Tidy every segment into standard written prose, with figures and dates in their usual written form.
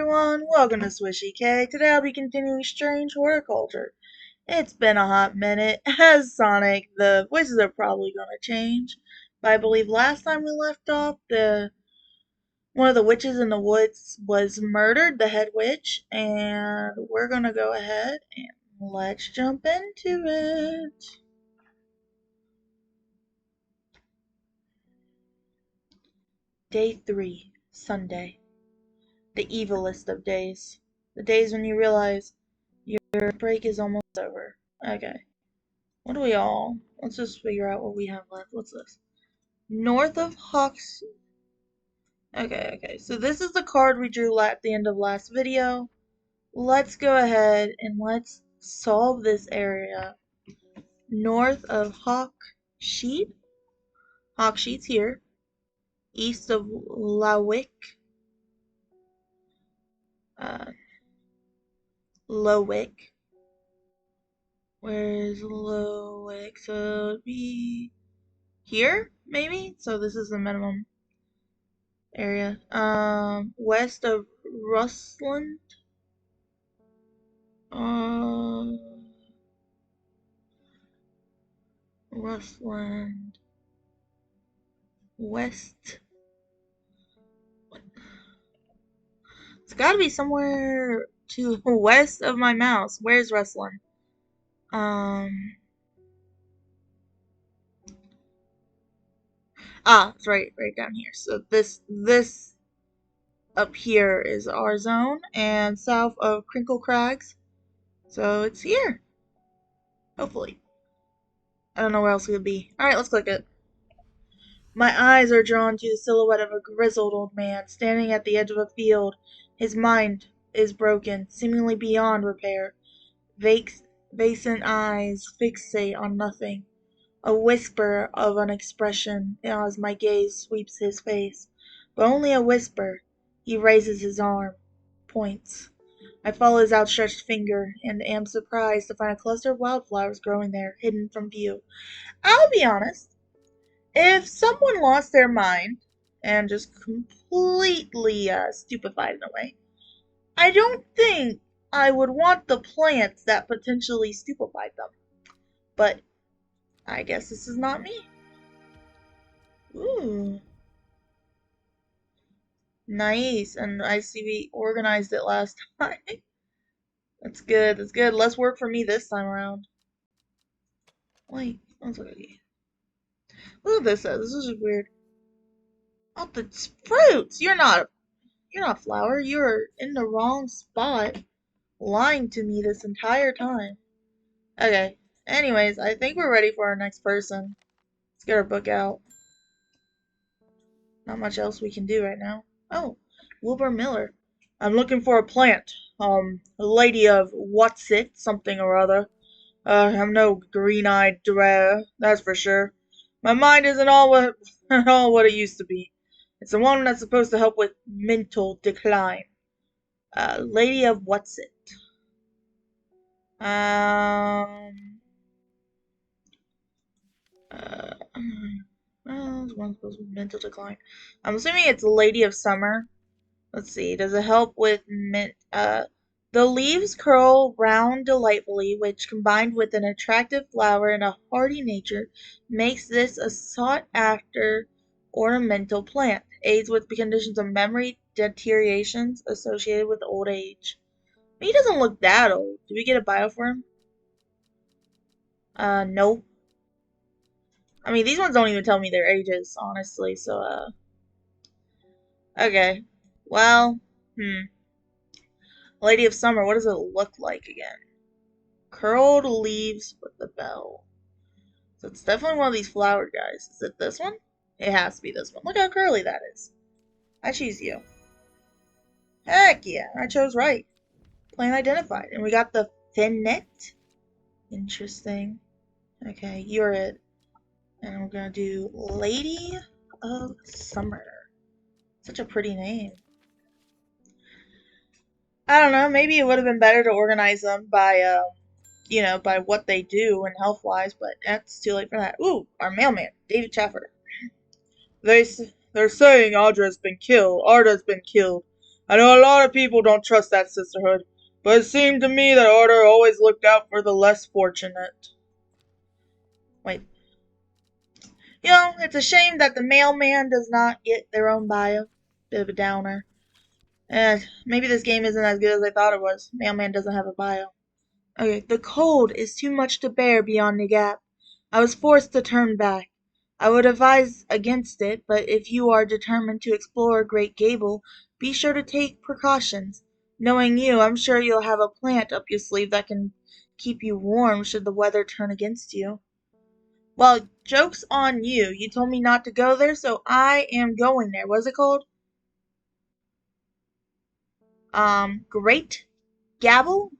everyone, welcome to Swishy K. Today I'll be continuing Strange Horticulture. It's been a hot minute. As Sonic, the voices are probably gonna change. But I believe last time we left off, one of the witches in the woods was murdered, the head witch, and we're gonna go ahead and let's jump into it. Day 3, Sunday. The evilest of days. The days when you realize your break is almost over. Okay. What do we all? Let's just figure out what we have left. What's this? North of Hawks. Okay. So this is the card we drew at the end of last video. Let's go ahead and let's solve this area. North of Hawksheet. Hawksheet's here. East of Lowick. Lowick. Where's Lowick? So it'd be here, maybe? So this is the minimum area. West of Rustland. Rustland. West. It's gotta be somewhere to west of my mouse. Where's Rustland? It's right down here. So this up here is our zone, and south of Crinkle Crags. So it's here. Hopefully. I don't know where else it could be. Alright, let's click it. My eyes are drawn to the silhouette of a grizzled old man standing at the edge of a field. His mind is broken, seemingly beyond repair. Vacant eyes fixate on nothing. A whisper of an expression as my gaze sweeps his face. But only a whisper. He raises his arm. Points. I follow his outstretched finger and am surprised to find a cluster of wildflowers growing there, hidden from view. I'll be honest. If someone lost their mind and just completely stupefied in a way, I don't think I would want the plants that potentially stupefied them. But I guess this is not me. Ooh. Nice. And I see we organized it last time. That's good. Less work for me this time around. Wait, let's look at this. Look at this. This is just weird. Oh, the fruits! You're not flower. You're in the wrong spot. Lying to me this entire time. Okay. Anyways, I think we're ready for our next person. Let's get our book out. Not much else we can do right now. Oh, Wilbur Miller. I'm looking for a plant. A lady of what's it, something or other. I'm no green-eyed drear, that's for sure. My mind isn't all what it used to be. It's the one that's supposed to help with mental decline. Lady of what's it? Well, one supposed with mental decline. I'm assuming it's Lady of Summer. Let's see. Does it help with the leaves curl round delightfully, which combined with an attractive flower and a hardy nature makes this a sought-after ornamental plant. Aids with conditions of memory deteriorations associated with old age. He doesn't look that old. Do we get a bio for him? No. I mean, these ones don't even tell me their ages, honestly, so, okay. Well, Lady of Summer, what does it look like again? Curled leaves with the bell. So it's definitely one of these flowered guys. Is it this one? It has to be this one. Look how curly that is. I choose you. Heck yeah, I chose right. Plant identified. And we got the finnet. Interesting. Okay, you're it. And we're gonna do Lady of Summer. Such a pretty name. I don't know, maybe it would have been better to organize them by, by what they do and health-wise, but that's too late for that. Ooh, our mailman, David Chaffer. They're saying Arda's been killed. I know a lot of people don't trust that sisterhood, but it seemed to me that Order always looked out for the less fortunate. Wait. You know, it's a shame that the mailman does not get their own bio. Bit of a downer. Maybe this game isn't as good as I thought it was. Mailman doesn't have a bio. Okay, the cold is too much to bear beyond the gap. I was forced to turn back. I would advise against it, but if you are determined to explore Great Gable, be sure to take precautions. Knowing you, I'm sure you'll have a plant up your sleeve that can keep you warm should the weather turn against you. Well, joke's on you. You told me not to go there, so I am going there. What's it called? Great Gable?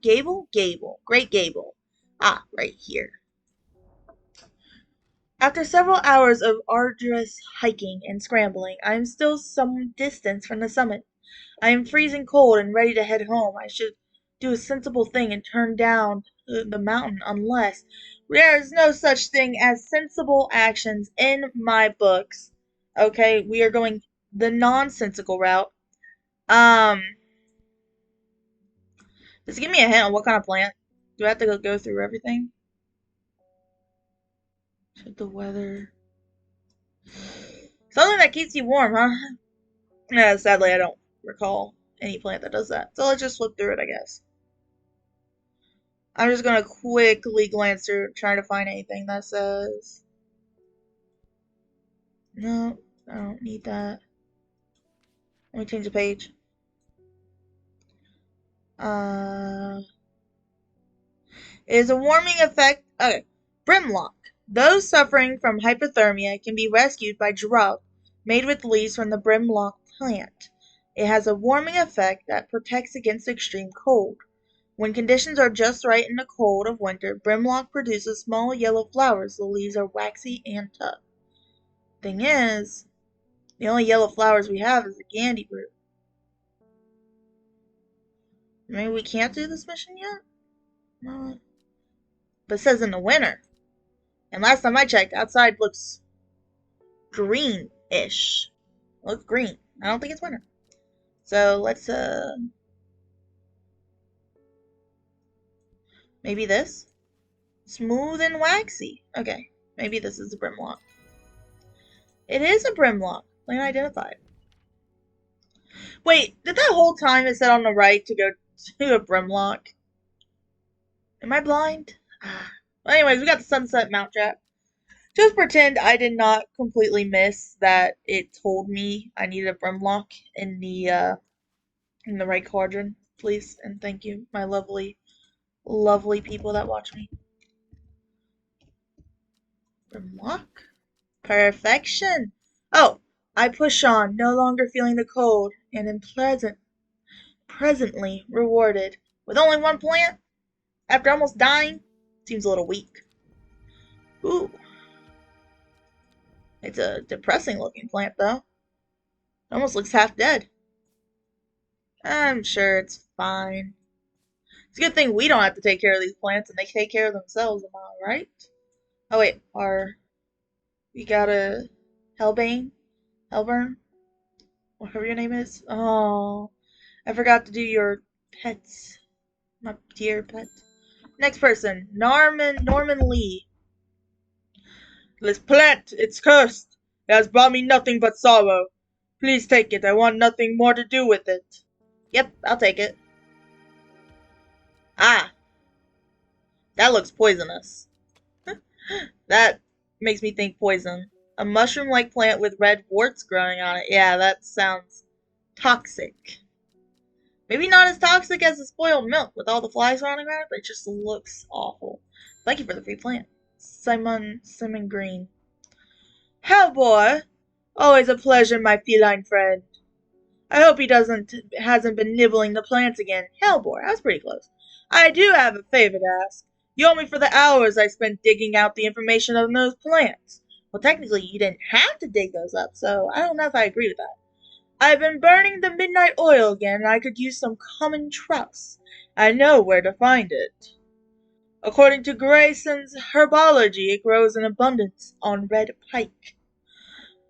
Great Gable. Ah, right here. After several hours of arduous hiking and scrambling, I am still some distance from the summit. I am freezing cold and ready to head home. I should do a sensible thing and turn down the mountain unless there is no such thing as sensible actions in my books. Okay, we are going the nonsensical route. Um, just give me a hint on what kind of plant. Do I have to go through everything? Should the weather... Something that keeps you warm, huh? Yeah, sadly, I don't recall any plant that does that. So let's just flip through it, I guess. I'm just gonna quickly glance through, trying to find anything that says... No, I don't need that. Let me change the page. It is a warming effect. Okay. Brimlock. Those suffering from hypothermia can be rescued by drug made with leaves from the brimlock plant. It has a warming effect that protects against extreme cold. When conditions are just right in the cold of winter, brimlock produces small yellow flowers. The leaves are waxy and tough. Thing is, the only yellow flowers we have is the Gandy root. Maybe we can't do this mission yet? No. But it says in the winter. And last time I checked, outside looks green-ish. Looks green. I don't think it's winter. So let's, maybe this? Smooth and waxy. Okay, maybe this is a brimlock. It is a brimlock. Plant identified. Wait, did that whole time it said on the right to go to a brimlock? Am I blind? Well, anyways, we got the Sunset Mount Trap. Just pretend I did not completely miss that it told me I needed a brimlock in the right quadrant, please, and thank you, my lovely, lovely people that watch me. Brimlock? Perfection! Oh, I push on, no longer feeling the cold, and am presently rewarded. With only one plant? After almost dying? Seems a little weak. Ooh. It's a depressing looking plant, though. It almost looks half dead. I'm sure it's fine. It's a good thing we don't have to take care of these plants and they take care of themselves, am I right? Oh wait, we got a Hellbane? Hellburn? Whatever your name is. Oh, I forgot to do your pets. My dear pet. Next person, Norman Lee. This plant, it's cursed. It has brought me nothing but sorrow. Please take it. I want nothing more to do with it. Yep, I'll take it. Ah, that looks poisonous. That makes me think poison. A mushroom-like plant with red warts growing on it. Yeah, that sounds toxic. Maybe not as toxic as the spoiled milk with all the flies running around it, but it just looks awful. Thank you for the free plant. Simon Green. Hellboy! Always a pleasure, my feline friend. I hope he hasn't been nibbling the plants again. Hellboy, I was pretty close. I do have a favor to ask. You owe me for the hours I spent digging out the information on those plants. Well, technically, you didn't have to dig those up, so I don't know if I agree with that. I've been burning the midnight oil again, and I could use some common trust. I know where to find it. According to Grayson's herbology, it grows in abundance on red pike.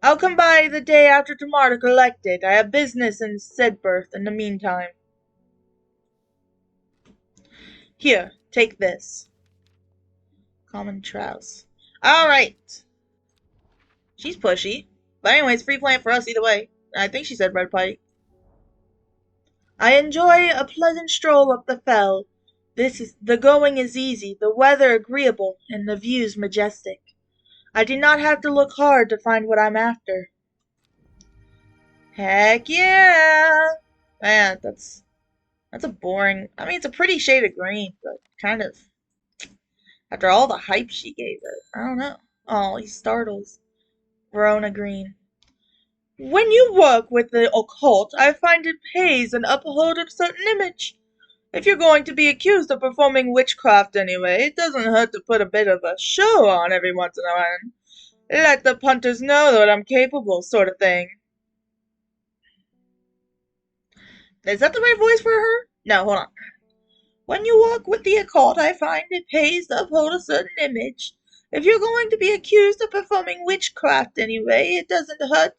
I'll come by the day after tomorrow to collect it. I have business in Sedberth in the meantime. Here, take this. Common Trouse. Alright. She's pushy. But anyways, free plant for us either way. I think she said red pike. I enjoy a pleasant stroll up the fell. The going is easy, the weather agreeable, and the views majestic. I do not have to look hard to find what I'm after. Heck yeah! Man, that's a boring. I mean, it's a pretty shade of green, but kind of after all the hype she gave it, I don't know. Oh, he startles. Verona Green. When you work with the occult, I find it pays and uphold a certain image. If you're going to be accused of performing witchcraft anyway, it doesn't hurt to put a bit of a show on every once in a while. Let the punters know that I'm capable, sort of thing. Is that the right voice for her? No, hold on. When you work with the occult, I find it pays to uphold a certain image. If you're going to be accused of performing witchcraft anyway, it doesn't hurt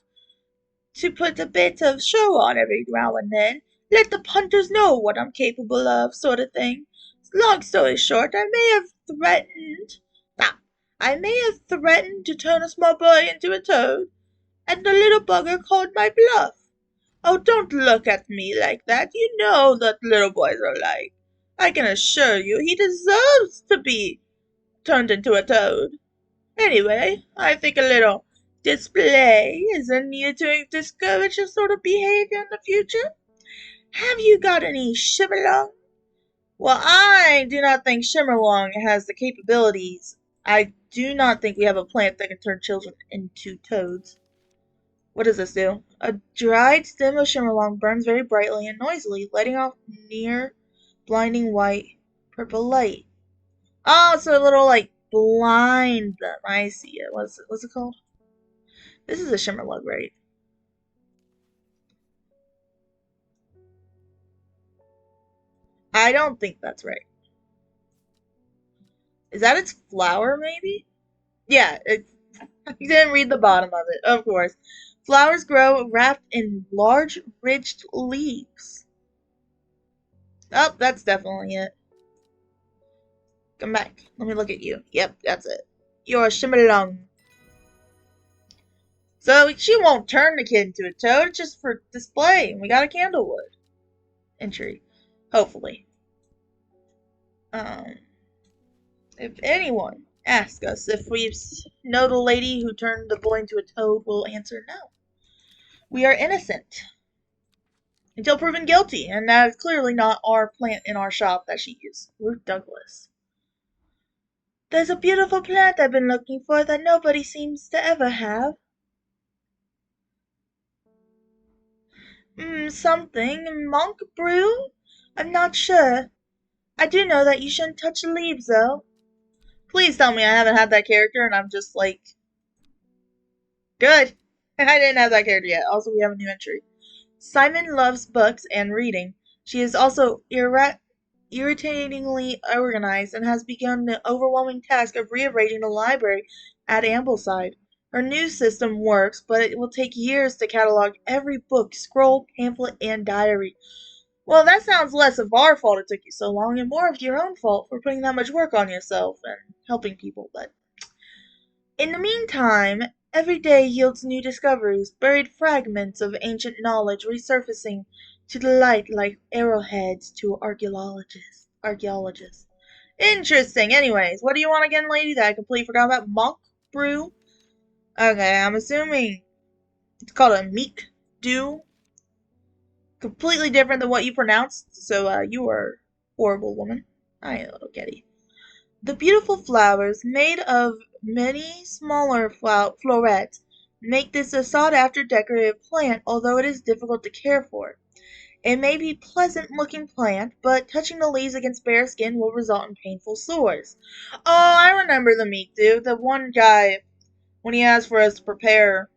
to put a bit of show on every now and then. Let the punters know what I'm capable of, sort of thing. Long story short, I may have threatened to turn a small boy into a toad, and the little bugger called my bluff. Oh, don't look at me like that. You know what little boys are like. I can assure you he deserves to be turned into a toad. Anyway, I think a little display isn't needed to discourage this sort of behavior in the future. Have you got any Shimmerlong? Well, I do not think Shimmerlong has the capabilities. I do not think we have a plant that can turn children into toads. What does this do? A dried stem of Shimmerlong burns very brightly and noisily, letting off near blinding white purple light. Oh, so a little like blind them. I see it. What's it called? This is a Shimmerlug, right? I don't think that's right. Is that its flower, maybe? Yeah, you didn't read the bottom of it, of course. Flowers grow wrapped in large, ridged leaves. Oh, that's definitely it. Come back. Let me look at you. Yep, that's it. You're a Shimmerlung. So she won't turn the kid into a toad, it's just for display. We got a candlewood entry. Hopefully. Um, if anyone asks us if we know the lady who turned the boy into a toad, we'll answer no. We are innocent until proven guilty, and that is clearly not our plant in our shop that she used. Ruth Douglas. There's a beautiful plant I've been looking for that nobody seems to ever have. Something. Monk brew? I'm not sure. I do know that you shouldn't touch the leaves, though. Please tell me I haven't had that character and I'm just like, good. I didn't have that character yet. Also, we have a new entry. Simon loves books and reading. She is also irritatingly organized and has begun the overwhelming task of rearranging the library at Ambleside. Her new system works, but it will take years to catalog every book, scroll, pamphlet, and diary. Well, that sounds less of our fault it took you so long and more of your own fault for putting that much work on yourself and helping people, but in the meantime, every day yields new discoveries, buried fragments of ancient knowledge resurfacing to the light like arrowheads to archaeologists. Interesting. Anyways, what do you want again, lady? That I completely forgot about. Monk brew? Okay, I'm assuming it's called a meek dew. Completely different than what you pronounced, so you are horrible woman. I am a little kitty. The beautiful flowers, made of many smaller florets, make this a sought-after decorative plant, although it is difficult to care for. It may be a pleasant-looking plant, but touching the leaves against bare skin will result in painful sores. Oh, I remember the meat dude. The one guy, when he asked for us to prepare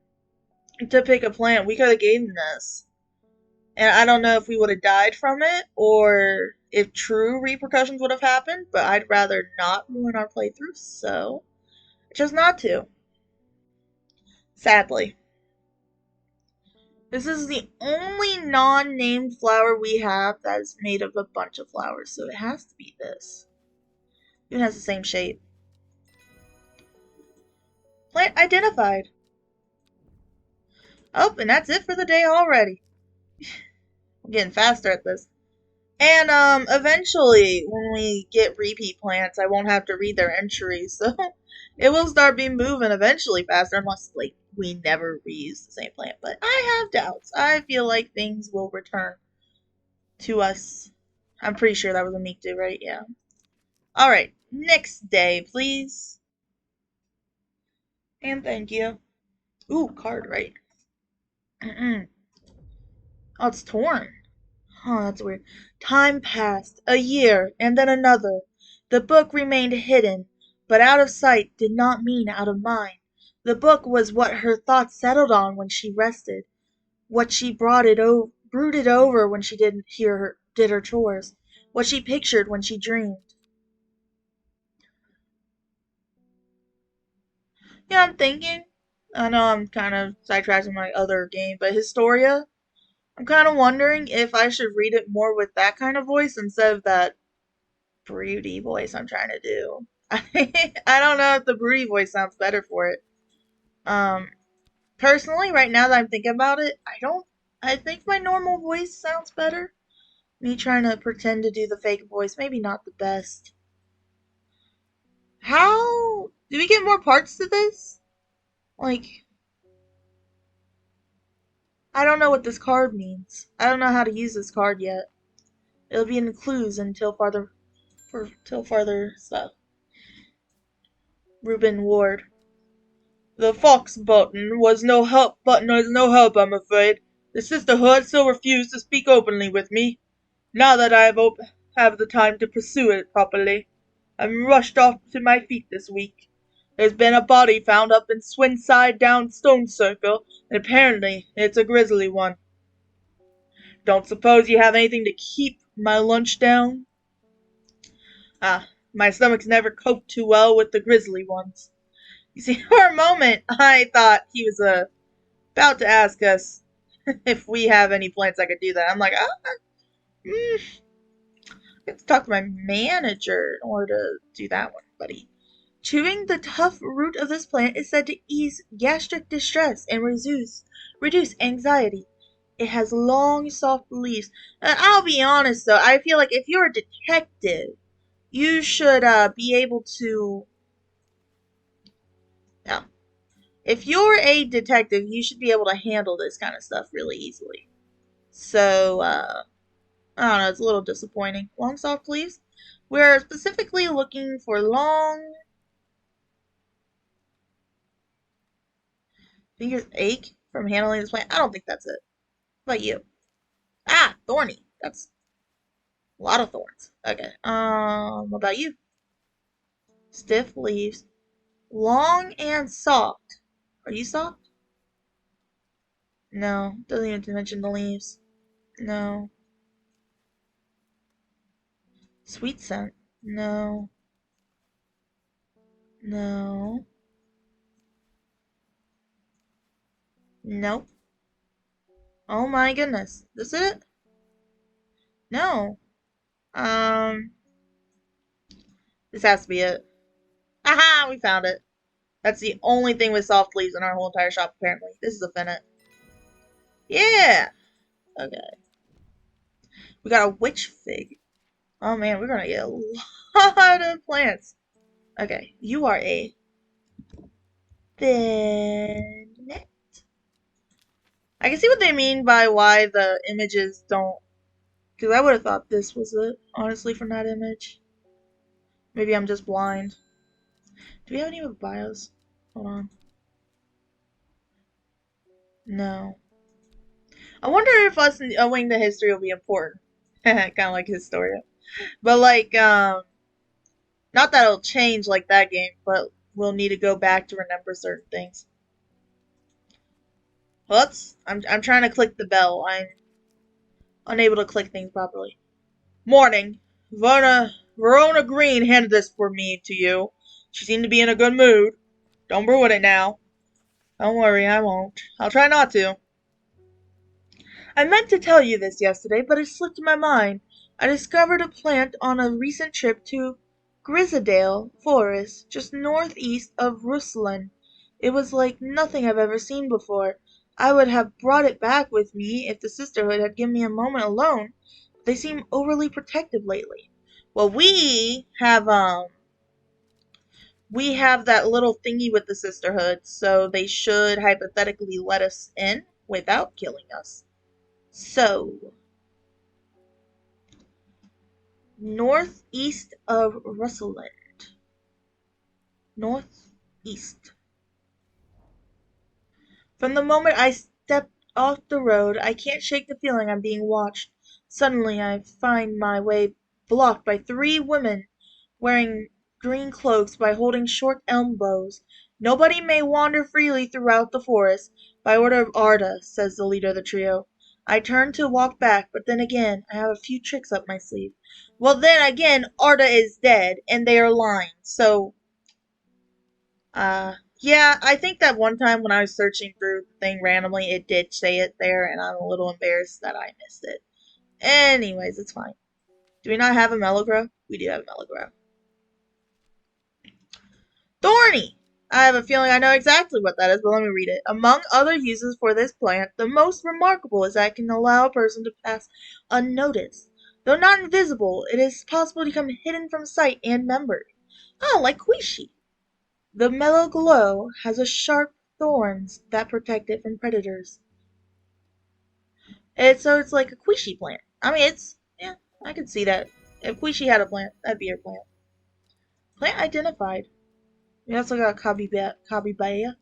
to pick a plant, we could have gave him this. And I don't know if we would have died from it or if true repercussions would have happened, but I'd rather not ruin our playthrough, so I chose not to. Sadly. This is the only non-named flower we have that is made of a bunch of flowers, so it has to be this. It has the same shape. Plant identified. Oh, and that's it for the day already. I'm getting faster at this. And eventually, when we get repeat plants, I won't have to read their entries, so it will start being moving eventually faster, unless like we never reuse the same plant. But I have doubts. I feel like things will return to us. I'm pretty sure that was a meek do, right? Yeah. All right, next day, please. And thank you. Ooh, card, right? Mm-mm. Oh, it's torn. Oh, that's weird. Time passed, a year, and then another. The book remained hidden, but out of sight did not mean out of mind. The book was what her thoughts settled on when she rested, what she brooded over when she did her chores, what she pictured when she dreamed. Yeah, I'm thinking. I know I'm kind of sidetracking my other game, but Historia. I'm kind of wondering if I should read it more with that kind of voice instead of that broody voice I'm trying to do. I don't know if the broody voice sounds better for it. Um, Personally, right now that I'm thinking about it, I don't. I think my normal voice sounds better. Me trying to pretend to do the fake voice, maybe not the best. How do we get more parts to this? Like, I don't know what this card means. I don't know how to use this card yet. It'll be in the clues till farther stuff. Reuben Ward. The fox button was no help, I'm afraid. The sisterhood still refused to speak openly with me. Now that have the time to pursue it properly, I'm rushed off to my feet this week. There's been a body found up in Swinside Down Stone Circle, and apparently it's a grisly one. Don't suppose you have anything to keep my lunch down? Ah, my stomach's never coped too well with the grisly ones. You see, for a moment, I thought he was about to ask us if we have any plants that could do that. I'm like, I have to talk to my manager in order to do that one, buddy. Chewing the tough root of this plant is said to ease gastric distress and reduce anxiety. It has long, soft leaves. I'll be honest though, I feel like if you're a detective, you should be able to. No, if you're a detective, you should be able to handle this kind of stuff really easily. So, I don't know, it's a little disappointing. Long soft leaves? We're specifically looking for long fingers ache from handling this plant. I don't think that's it. What about you? Ah, thorny. That's a lot of thorns. Okay. What about you? Stiff leaves. Long and soft. Are you soft? No. Doesn't even mention the leaves. No. Sweet scent. No. No. Nope. Oh my goodness. This it? No. Um, this has to be it. Aha! We found it. That's the only thing with soft leaves in our whole entire shop, apparently. This is a finnet. Yeah! Okay. We got a witch fig. Oh man, we're gonna get a lot of plants. Okay, you are a finnet. I can see what they mean by why the images don't. Because I would have thought this was it, honestly, from that image. Maybe I'm just blind. Do we have any with bios? Hold on. No. I wonder if us knowing the history will be important. Kind of like Historia. But like, not that it'll change like that game, but we'll need to go back to remember certain things. Whoops! I'm trying to click the bell. I'm unable to click things properly. Morning. Verona Green handed this for me to you. She seemed to be in a good mood. Don't ruin it now. Don't worry, I won't. I'll try not to. I meant to tell you this yesterday, but it slipped my mind. I discovered a plant on a recent trip to Grisadale Forest, just northeast of Ruslan. It was like nothing I've ever seen before. I would have brought it back with me if the sisterhood had given me a moment alone. But they seem overly protective lately. Well, we have that little thingy with the sisterhood, so they should hypothetically let us in without killing us. So, northeast of Russellland. Northeast. From the moment I stepped off the road, I can't shake the feeling I'm being watched. Suddenly, I find my way blocked by three women wearing green cloaks by holding short elm boughs. Nobody may wander freely throughout the forest. By order of Arda, says the leader of the trio. I turn to walk back, but then again, I have a few tricks up my sleeve. Well, then again, Arda is dead, and they are lying. So, yeah, I think that one time when I was searching through the thing randomly, it did say it there, and I'm a little embarrassed that I missed it. Anyways, it's fine. Do we not have a Melogrow? We do have a Melogrow. Thorny! I have a feeling I know exactly what that is, but let me read it. Among other uses for this plant, the most remarkable is that it can allow a person to pass unnoticed. Though not invisible, it is possible to become hidden from sight and memory. Oh, like Quishi. The mellow glow has a sharp thorns that protect it from predators. So it's like a Quishi plant. I mean, yeah, I could see that. If Quishi had a plant, that'd be her plant. Plant identified. We also got Kabibaya.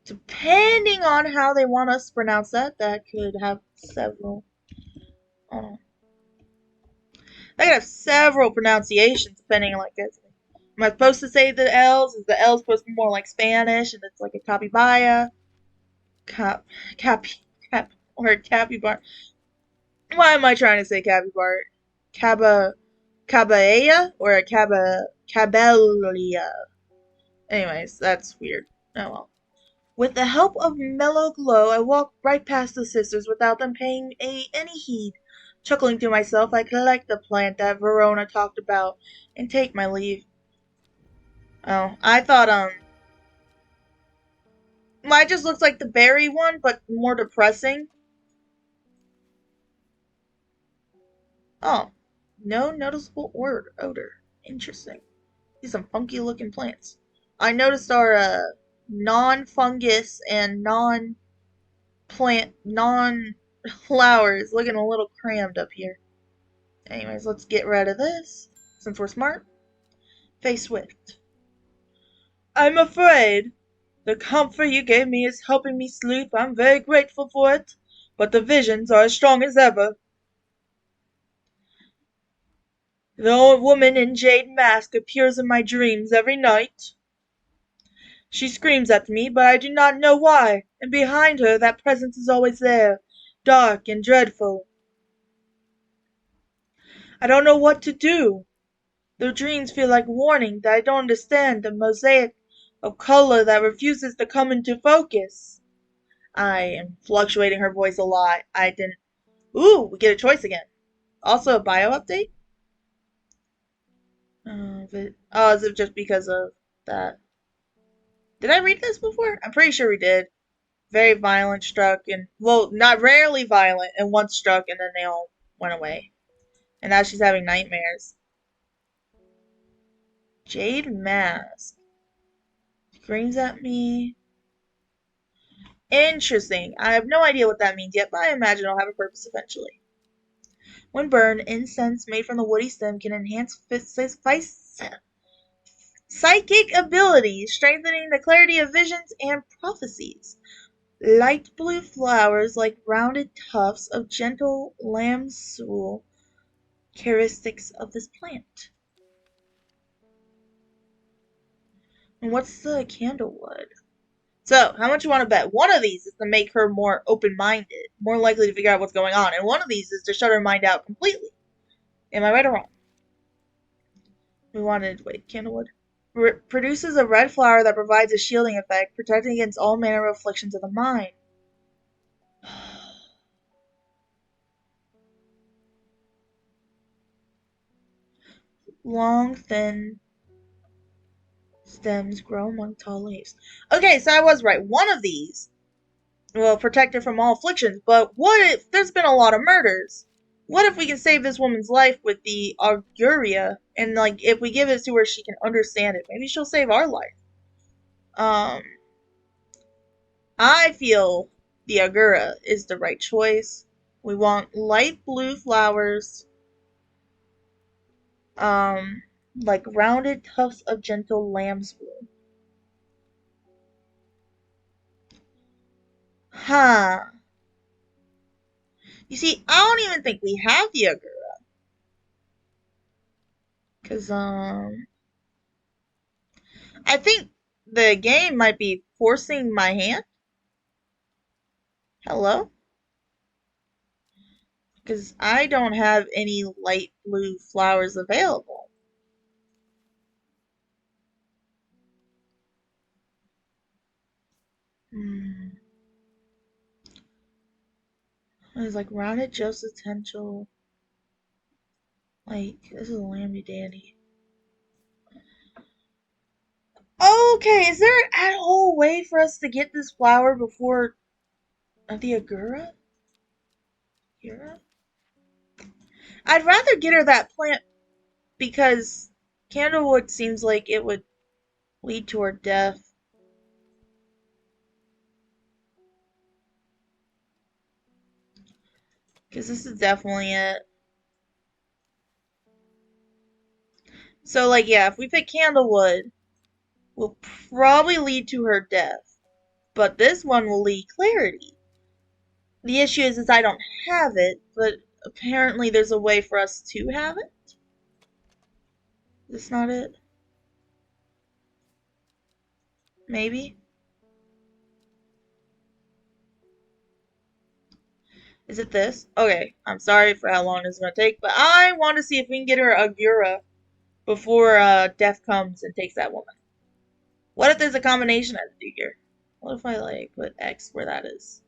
Depending on how they want us to pronounce that, that could have several. Oh, that could have several pronunciations depending on like this. Am I supposed to say the L's? Is the L supposed to be more like Spanish and it's like a Kabibaya? Cap, cap, cap, or capybara. Why am I trying to say capybara? Caballea or a caballia? Anyways, that's weird. Oh well. With the help of Mellow Glow, I walked right past the sisters without them paying any heed. Chuckling to myself, I collect the plant that Verona talked about and take my leave. Oh, I thought, mine just looks like the berry one, but more depressing. Oh, no noticeable odor. Interesting. These are some funky looking plants. I noticed our non-fungus and non-flowers looking a little crammed up here. Anyways, let's get rid of this since we're smart. Face Swift. I'm afraid the comfort you gave me is helping me sleep. I'm very grateful for it, but the visions are as strong as ever. The old woman in jade mask appears in my dreams every night. She screams at me, but I do not know why, and behind her that presence is always there, dark and dreadful. I don't know what to do. The dreams feel like warning that I don't understand, the mosaic of color that refuses to come into focus. I am fluctuating her voice a lot. I didn't. Ooh, we get a choice again. Also a bio update? Is it just because of that? Did I read this before? I'm pretty sure we did. Very violent, struck, and well, not rarely violent, and once struck, and then they all went away. And now she's having nightmares. Jade Mask screams at me. Interesting. I have no idea what that means yet, but I imagine it'll have a purpose eventually. When burned, incense made from the woody stem can enhance psychic abilities, strengthening the clarity of visions and prophecies. Light blue flowers like rounded tufts of gentle lambswool, characteristics of this plant. And what's the candlewood? So, how much you want to bet? One of these is to make her more open-minded, more likely to figure out what's going on, and one of these is to shut her mind out completely. Am I right or wrong? Candlewood. Produces a red flower that provides a shielding effect, protecting against all manner of afflictions of the mind. Long, thin stems grow among tall leaves. Okay, so I was right. One of these will protect her from all afflictions, but what if there's been a lot of murders? What if we can save this woman's life with the auguria, and like if we give it to her, she can understand it. Maybe she'll save our life. Um, I feel the agura is the right choice. We want light blue flowers, um, like rounded tufts of gentle lambswool. Huh. You see, I don't even think we have the agura. Cause I think the game might be forcing my hand. Hello? Because I don't have any light blue flowers available. Hmm. It's like rounded just potential. Like, this is a lamby dandy. Okay, is there at all a way for us to get this flower before the Agura? Agura? I'd rather get her that plant because candlewood seems like it would lead to her death. Because this is definitely it. So, like, yeah, if we pick candlewood, will probably lead to her death. But this one will lead clarity. The issue is I don't have it, but apparently there's a way for us to have it. Is this not it? Maybe? Is it this? Okay, I'm sorry for how long this is going to take, but I want to see if we can get her Agura before death comes and takes that woman. What if there's a combination I have to do here? What if I, like, put X where that is?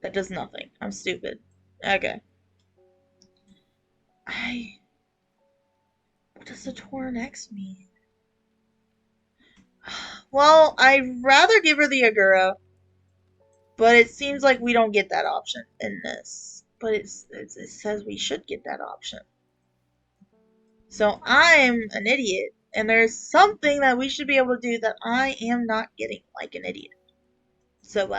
That does nothing. I'm stupid. Okay. What does the torn X mean? Well, I'd rather give her the Agura, but it seems like we don't get that option in this. But it says we should get that option. So I'm an idiot, and there's something that we should be able to do that I am not getting like an idiot. So,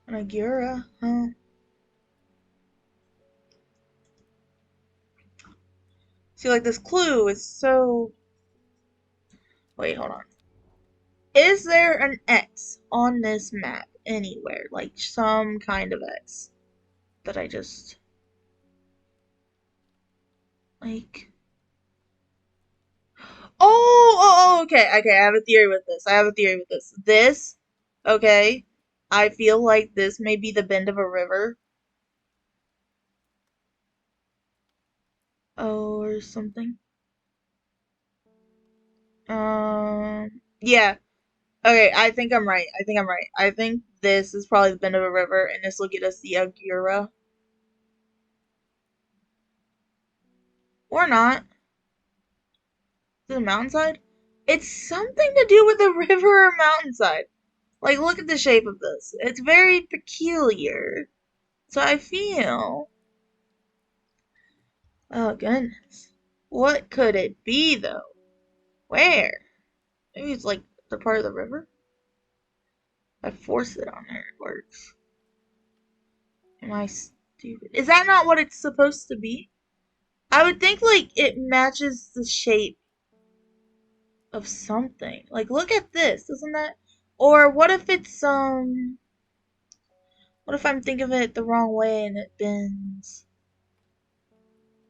an Agura, huh? See, like, this clue is so. Wait, hold on. Is there an X on this map anywhere? Like, some kind of X that I just. Like. Okay, okay. I have a theory with this. I have a theory with this. This, okay. I feel like this may be the bend of a river. Or something. Yeah. Okay, I think I'm right. I think I'm right. I think this is probably the bend of a river, and this will get us the Agura. Or not. Is it a mountainside? It's something to do with a river or mountainside. Like, look at the shape of this. It's very peculiar. So I feel. Oh, goodness. What could it be, though? Where? Maybe it's like the part of the river? I force it on there, it works. Am I stupid? Is that not what it's supposed to be? I would think, like, it matches the shape of something. Like, look at this, doesn't that? Or what if it's, what if I'm thinking of it the wrong way and it bends?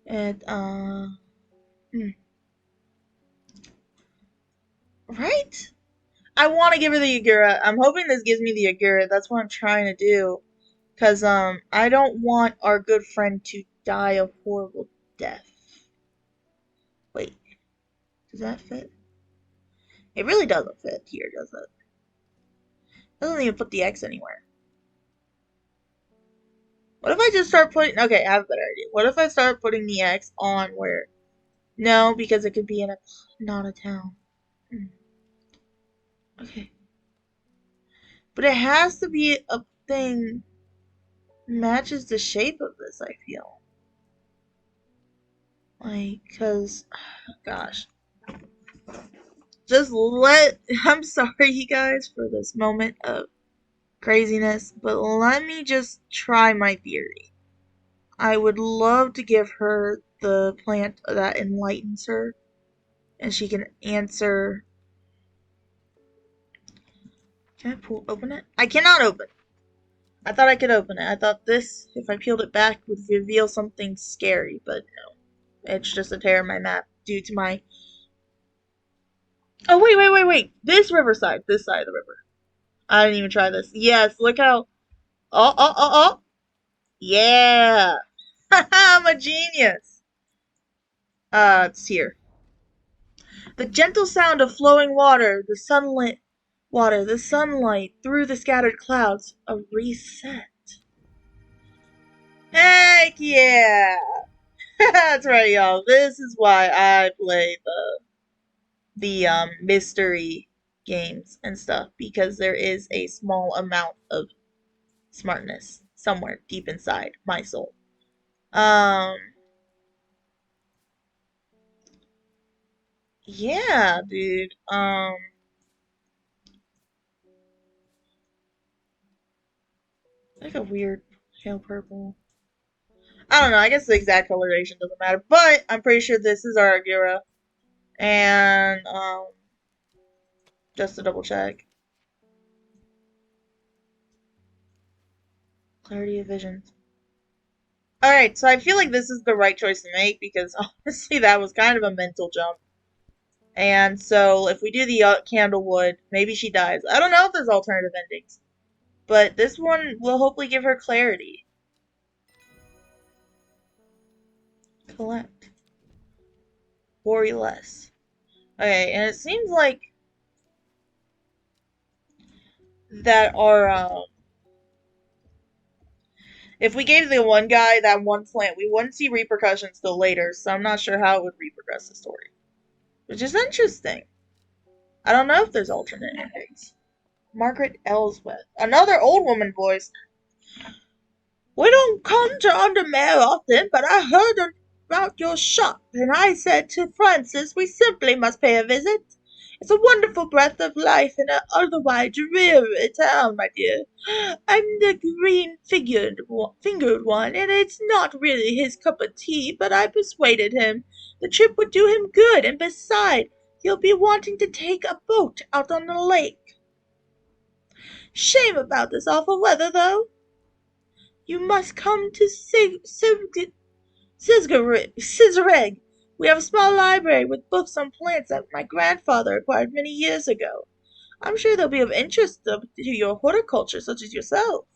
It, right? I want to give her the Agura. I'm hoping this gives me the Agura. That's what I'm trying to do. Because, I don't want our good friend to die a horrible death. Wait, does that fit? It really doesn't fit here, does it? It doesn't even put the X anywhere. What if I just start putting... Okay, I have a better idea. What if I start putting the X on where... No, because it could be in a... Not a town. Hmm. Okay. But it has to be a thing matches the shape of this, I feel. Like, because... Gosh. Just let... I'm sorry, you guys, for this moment of craziness, but let me just try my theory. I would love to give her the plant that enlightens her, and she can answer. Can I open it? I cannot open it. I thought I could open it. I thought this, if I peeled it back, would reveal something scary, but no. It's just a tear in my map due to my. Oh, wait. This riverside. This side of the river. I didn't even try this. Yes, look how. Oh. Yeah. I'm a genius. It's here. The gentle sound of flowing water, the sunlight through the scattered clouds, a reset. Heck yeah! That's right, y'all. This is why I play the mystery games and stuff, because there is a small amount of smartness somewhere deep inside my soul. Um, yeah, dude. Like a weird pale purple. I don't know. I guess the exact coloration doesn't matter, but I'm pretty sure this is our Agura. And just to double check, clarity of vision. All right, so I feel like this is the right choice to make because honestly, that was kind of a mental jump. And so if we do the Candlewood, maybe she dies. I don't know if there's alternative endings, but this one will hopefully give her clarity. Collect. Worry less. Okay, and it seems like that our if we gave the one guy that one plant, we wouldn't see repercussions till later, so I'm not sure how it would repercuss the story. Which is interesting. I don't know if there's alternate endings. Margaret Ellsworth. Another old woman voice. We don't come to Undermare often, but I heard about your shop, and I said to Francis we simply must pay a visit. It's a wonderful breath of life in an otherwise dreary town, my dear. I'm the green-fingered one, and it's not really his cup of tea, but I persuaded him. The trip would do him good, and besides, he'll be wanting to take a boat out on the lake. Shame about this awful weather, though. You must come to Sizareg. We have a small library with books on plants that my grandfather acquired many years ago. I'm sure they'll be of interest to your horticulture, such as yourself.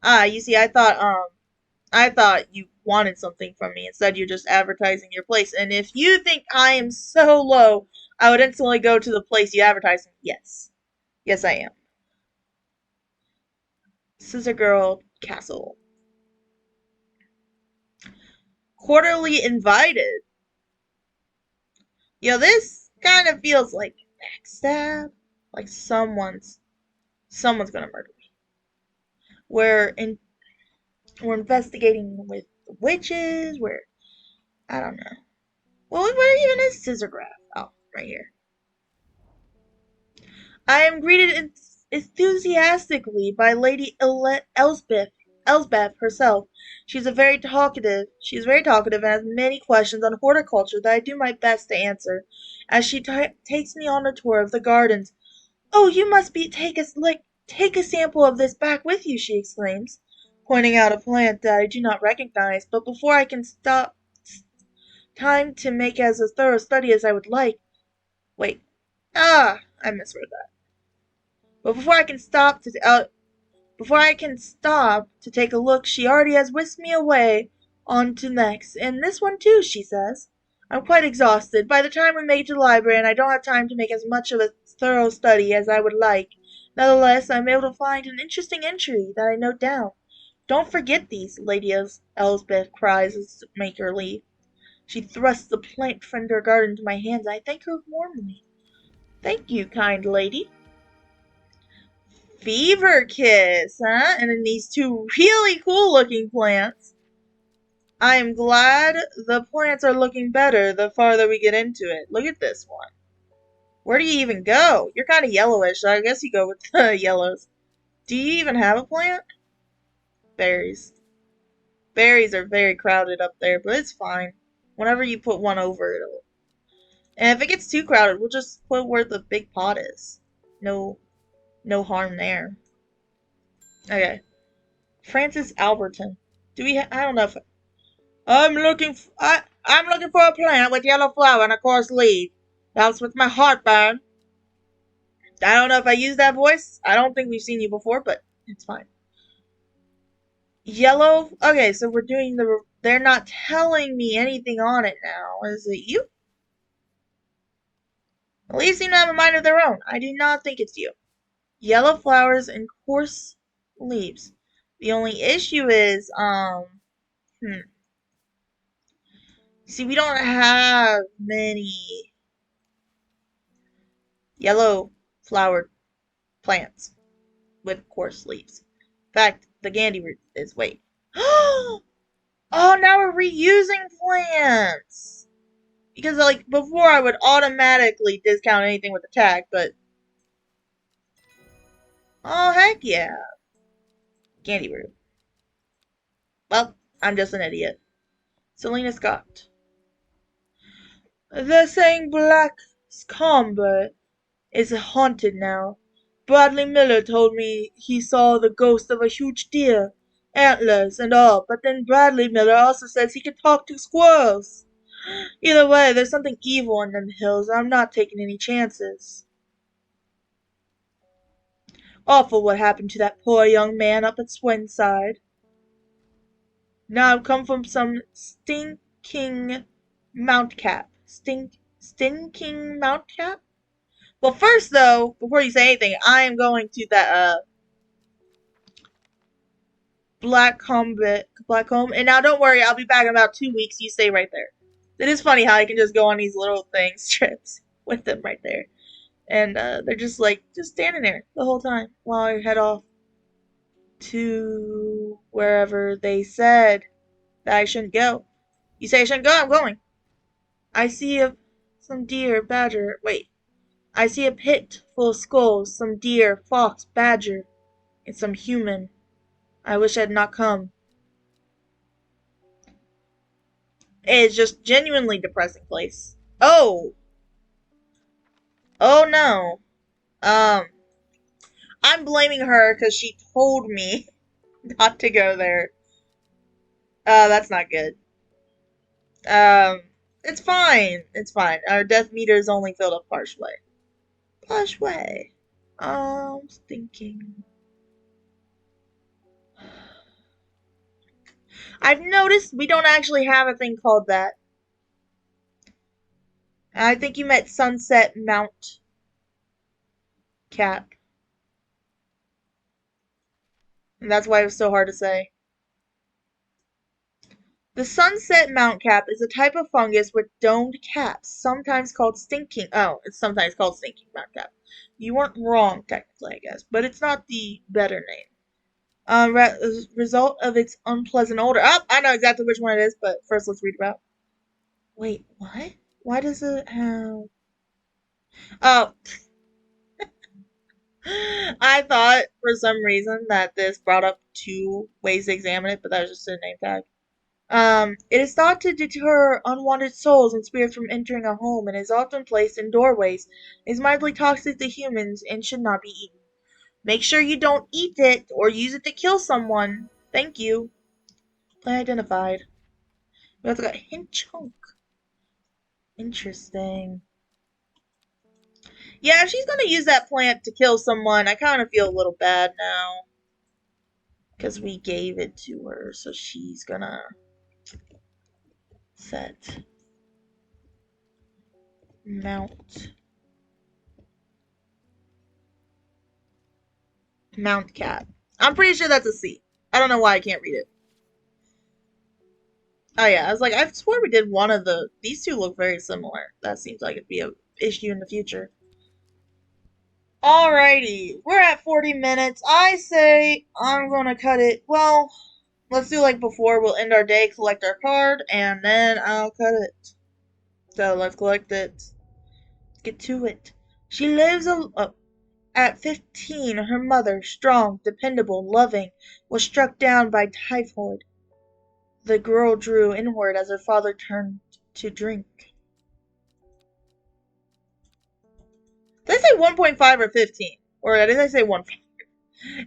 Ah, you see, I thought you wanted something from me. Instead, you're just advertising your place. And if you think I am so low, I would instantly go to the place you advertise. Yes. Yes, I am. Scissor Girl Castle. Quarterly invited. This kind of feels like backstab. Like someone's gonna murder me. We're in we're investigating with the witches. I don't know. Well, where even is Scissorgraph? Oh, right here. I am greeted enthusiastically by Lady Elsbeth herself. She is very talkative and has many questions on horticulture that I do my best to answer. As she takes me on a tour of the gardens. Oh, you must take a sample of this back with you, she exclaims, pointing out a plant that I do not recognize. But before I can stop time to make as a thorough study as I would like. Wait. I misread that. But before I can stop to take a look, she already has whisked me away on to next. And this one too, she says. I'm quite exhausted. By the time we make it to the library, and I don't have time to make as much of a thorough study as I would like. Nevertheless, I'm able to find an interesting entry that I note down. Don't forget these, Lady Elsbeth cries as to make her leave. She thrusts the plant from her garden into my hands. I thank her warmly. Thank you, kind lady. Fever kiss, huh? And then these two really cool looking plants. I am glad the plants are looking better the farther we get into it. Look at this one. Where do you even go? You're kind of yellowish, so I guess you go with the yellows. Do you even have a plant? Berries. Berries are very crowded up there, but it's fine. Whenever you put one over, it'll. And if it gets too crowded, we'll just put where the big pot is. No, no harm there. Okay. Francis Alberton. Do we? I don't know if I'm looking for a plant with yellow flower and a coarse leaf. Helps with my heartburn. I don't know if I use that voice. I don't think we've seen you before, but it's fine. Yellow. Okay, so we're doing the. They're not telling me anything on it now. Is it you? The leaves seem to have a mind of their own. I do not think it's you. Yellow flowers and coarse leaves. The only issue is, see, we don't have many yellow flowered plants with coarse leaves. In fact, the Gandhi root is, wait. Oh, now we're reusing plants! Because, like, before I would automatically discount anything with a tag, but. Oh, heck yeah. Gandhi root. Well, I'm just an idiot. Selena Scott. They're saying Black Comber is haunted now. Bradley Miller told me he saw the ghost of a huge deer, antlers and all, but then Bradley Miller also says he can talk to squirrels. Either way, there's something evil in them hills. I'm not taking any chances. Awful what happened to that poor young man up at Swenside. Now I've come from some stinking Mountcap. Stinking Mountcap? Well, first though, before you say anything, I am going to that Blackcomb, and now don't worry, I'll be back in about 2 weeks. You stay right there. It is funny how I can just go on these little things trips with them right there, and they're just like just standing there the whole time while I head off to wherever they said that I shouldn't go. You say I shouldn't go, I'm going. I see some deer, badger. Wait, I see a pit full of skulls, some deer, fox, badger, and some human. I wish I had not come. It's just genuinely depressing place. Oh, oh no. Um, I'm blaming her because she told me not to go there. That's not good. Um, it's fine. It's fine. Our death meter is only filled up partially. Partially. Thinking. I've noticed we don't actually have a thing called that. I think you meant Sunset Mount Cap. And that's why it was so hard to say. The sunset mountcap is a type of fungus with domed caps, sometimes called stinking. Oh, it's sometimes called stinking mountcap. You weren't wrong, technically, I guess, but it's not the better name. Result of its unpleasant odor. Oh, I know exactly which one it is, but first let's read about. Wait, what? Why does it have? Oh, I thought for some reason that this brought up two ways to examine it, but that was just a name tag. It is thought to deter unwanted souls and spirits from entering a home and is often placed in doorways. It is mildly toxic to humans and should not be eaten. Make sure you don't eat it or use it to kill someone. Thank you. Identified. We also got hint chunk. Interesting. Yeah, if she's gonna use that plant to kill someone, I kind of feel a little bad now. Because we gave it to her, so she's gonna set Mount Cat. I'm pretty sure that's a C. I don't know why I can't read it. Oh yeah, I was like, I swear we did one of the. These two look very similar. That seems like it'd be a issue in the future. Alrighty, we're at 40 minutes. I say I'm gonna cut it. Well, let's do like before. We'll end our day, collect our card, and then I'll cut it. So let's collect it. Let's get to it. She lives at 15. Her mother, strong, dependable, loving, was struck down by typhoid. The girl drew inward as her father turned to drink. Did I say 1.5 or 15? Or did I say 1?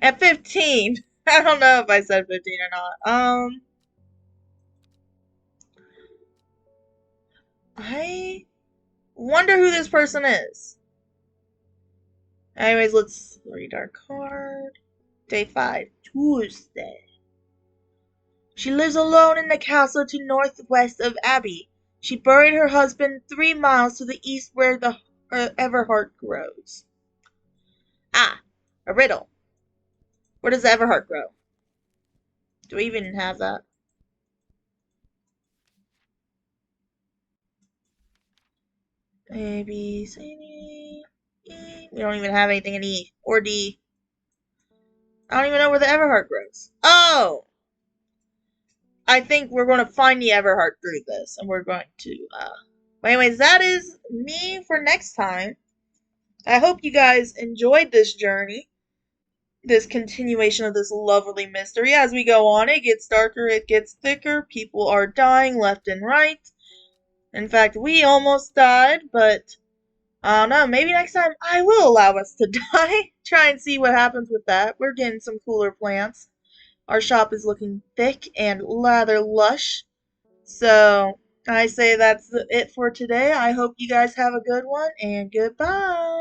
At 15. I don't know if I said 15 or not. I wonder who this person is. Anyways, let's read our card. Day 5, Tuesday. She lives alone in the castle to northwest of Abbey. She buried her husband 3 miles to the east where the Everheart grows. Ah, a riddle. Where does the Everheart grow? Do we even have that? A, B, C, D, E. We don't even have anything in E or D. I don't even know where the Everheart grows. Oh! I think we're going to find the Everheart through this, and we're going to, But anyways, that is me for next time. I hope you guys enjoyed this journey, this continuation of this lovely mystery. As we go on, it gets darker, it gets thicker, people are dying left and right. In fact, we almost died, but I don't know, maybe next time I will allow us to die. Try and see what happens with that. We're getting some cooler plants. Our shop is looking thick and rather lush. So I say that's it for today. I hope you guys have a good one, and goodbye.